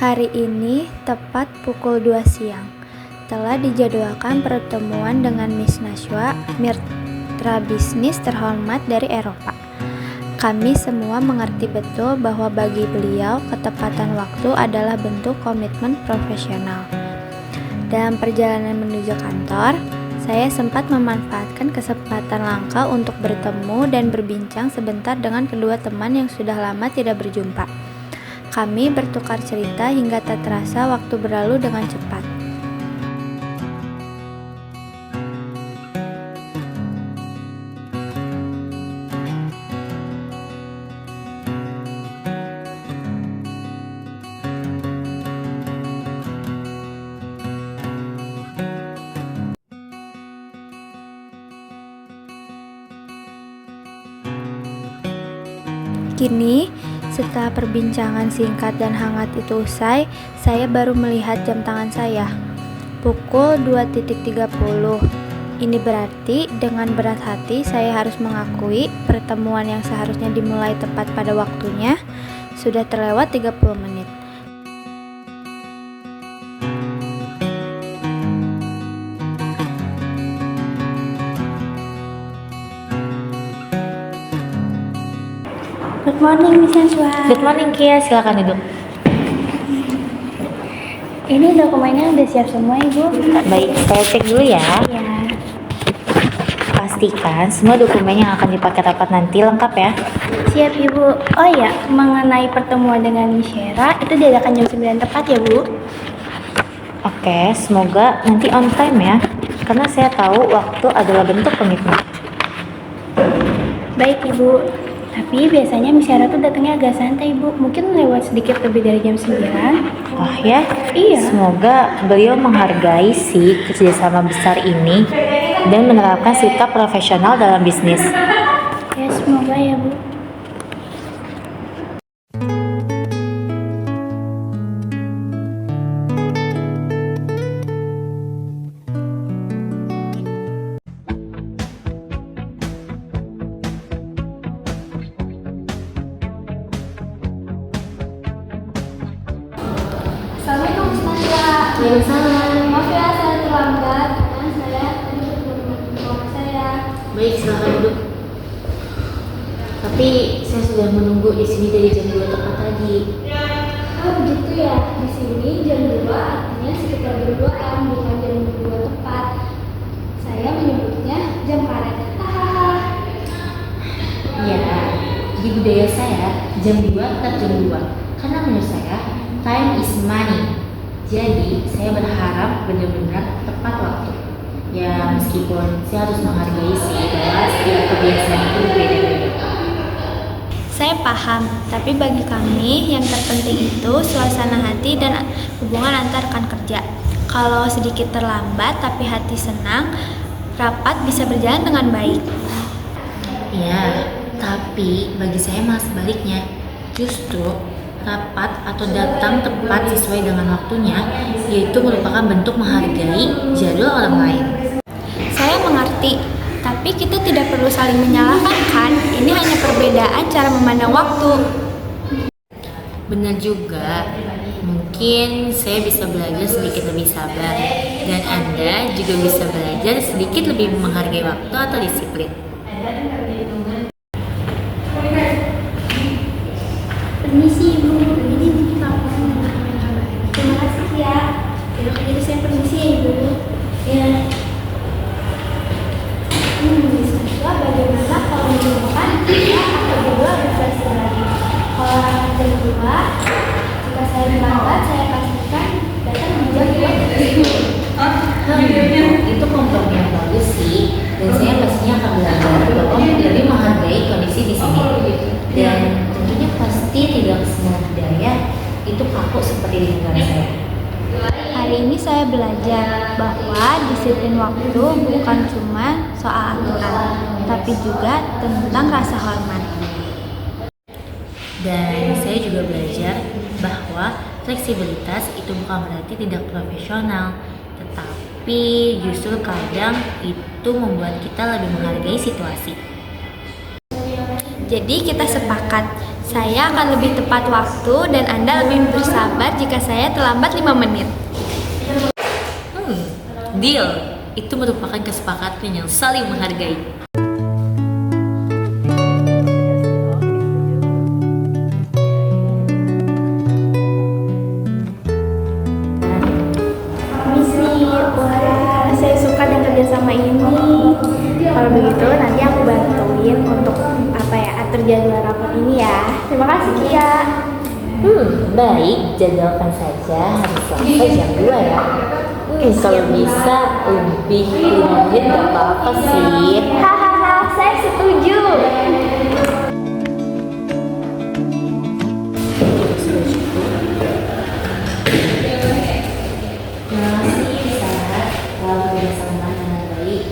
Hari ini, tepat pukul 2 siang, telah dijadwalkan pertemuan dengan Miss Najwa, mitra bisnis terhormat dari Eropa. Kami semua mengerti betul bahwa bagi beliau, ketepatan waktu adalah bentuk komitmen profesional. Dalam perjalanan menuju kantor, saya sempat memanfaatkan kesempatan langka untuk bertemu dan berbincang sebentar dengan kedua teman yang sudah lama tidak berjumpa. Kami bertukar cerita hingga tak terasa waktu berlalu dengan cepat. Kini, setelah perbincangan singkat dan hangat itu usai, saya baru melihat jam tangan saya. Pukul 2.30. Ini berarti dengan berat hati saya harus mengakui pertemuan yang seharusnya dimulai tepat pada waktunya sudah terlewat 30 menit. Good morning, Miss Najwa. Good morning, Kia. Silakan duduk. Ini dokumennya udah siap semua, Ibu. Baik, saya cek dulu ya. Ya. Pastikan semua dokumen yang akan dipakai rapat nanti lengkap ya. Siap, Ibu. Oh ya, mengenai pertemuan dengan Miss Shera, itu diadakan jam 9 tepat ya, Bu? Oke, semoga nanti on time ya. Karena saya tahu waktu adalah bentuk komitmen. Baik, Ibu. Tapi biasanya Miss Shera tuh datangnya agak santai, Bu. Mungkin lewat sedikit lebih dari jam 9. Oh ya? Iya. Semoga beliau menghargai sih kerjasama besar ini dan menerapkan sikap profesional dalam bisnis. Ya, semoga ya, Bu. Assalamualaikum Miss Najwa. Waalaikumsalam. Maaf ya saya terlambat karena saya tadi bertemu dengan saya. Baik, silakan duduk. Tapi saya sudah menunggu di sini dari jam 2 tepat tadi. Oh begitu ya, di sini jam 2 artinya sekitar jam 2-an, bukan jam 2 tepat. Saya menyebutnya jam karet. Hahaha. Ya, di budaya saya jam 2 tetap jam 2. Karena menurut saya time is money. Jadi saya berharap benar-benar tepat waktu. Ya meskipun saya harus menghargai sih bahwa setiap kebiasaan itu berbeda-beda. Saya paham, tapi bagi kami yang terpenting itu suasana hati dan hubungan antar rekan kerja. Kalau sedikit terlambat tapi hati senang, rapat bisa berjalan dengan baik. Ya, tapi bagi saya malah sebaliknya. Justru rapat atau datang tepat sesuai dengan waktunya, yaitu merupakan bentuk menghargai jadwal orang lain. Saya mengerti, tapi kita tidak perlu saling menyalahkan kan? Ini hanya perbedaan cara memandang waktu. Benar juga, mungkin saya bisa belajar sedikit lebih sabar, dan Anda juga bisa belajar sedikit lebih menghargai waktu atau disiplin. Permisi Ibu, ini Ibu laporan. Terima kasih ya. Jadi saya permisi ya Ibu. Ya. Miss Najwa, bagaimana kalau misalkan kita atau berdua berversi lagi? Kalau jam 2, jika saya berangkat, saya pastikan datang jam 2. Itu kompromi yang bagus sih, dan saya pastinya akan belajar bahwa lebih menghargai kondisi di sini. Dan tentunya pasti tidak semua budaya itu kaku seperti di negara saya. Hari ini saya belajar bahwa disiplin waktu bukan cuma soal aturan, tapi juga tentang rasa hormat. Dan saya juga belajar bahwa fleksibilitas itu bukan berarti tidak profesional, tetapi justru kadang itu membuat kita lebih menghargai situasi. Jadi kita sepakat, Saya akan lebih tepat waktu dan Anda lebih bersabar jika saya terlambat 5 menit. Deal. Itu merupakan kesepakatan yang saling menghargai. Misi, wah, saya suka dengan kerjasama ini. Kalau begitu nanti aku bantuin untuk atur jadwal rapat ini ya. Terima kasih Kia. Baik, jadwalkan saja hari Selasa jam 2 ya. Kalau bisa lebih 5 menit gak apa-apa sih. Hahaha, saya setuju. Terima kasih bisa lalu bersama dengan baik.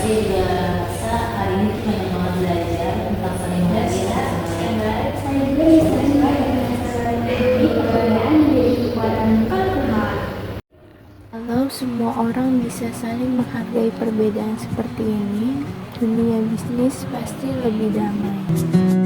Saya juga rasa hari ini kita banyak banget belajar tentang saling menghargai dan semuanya. Saya juga bisa jadi perbedaan menjadi kekuatan Tuhan. Kalau semua orang bisa saling menghargai perbedaan seperti ini, dunia bisnis pasti lebih damai.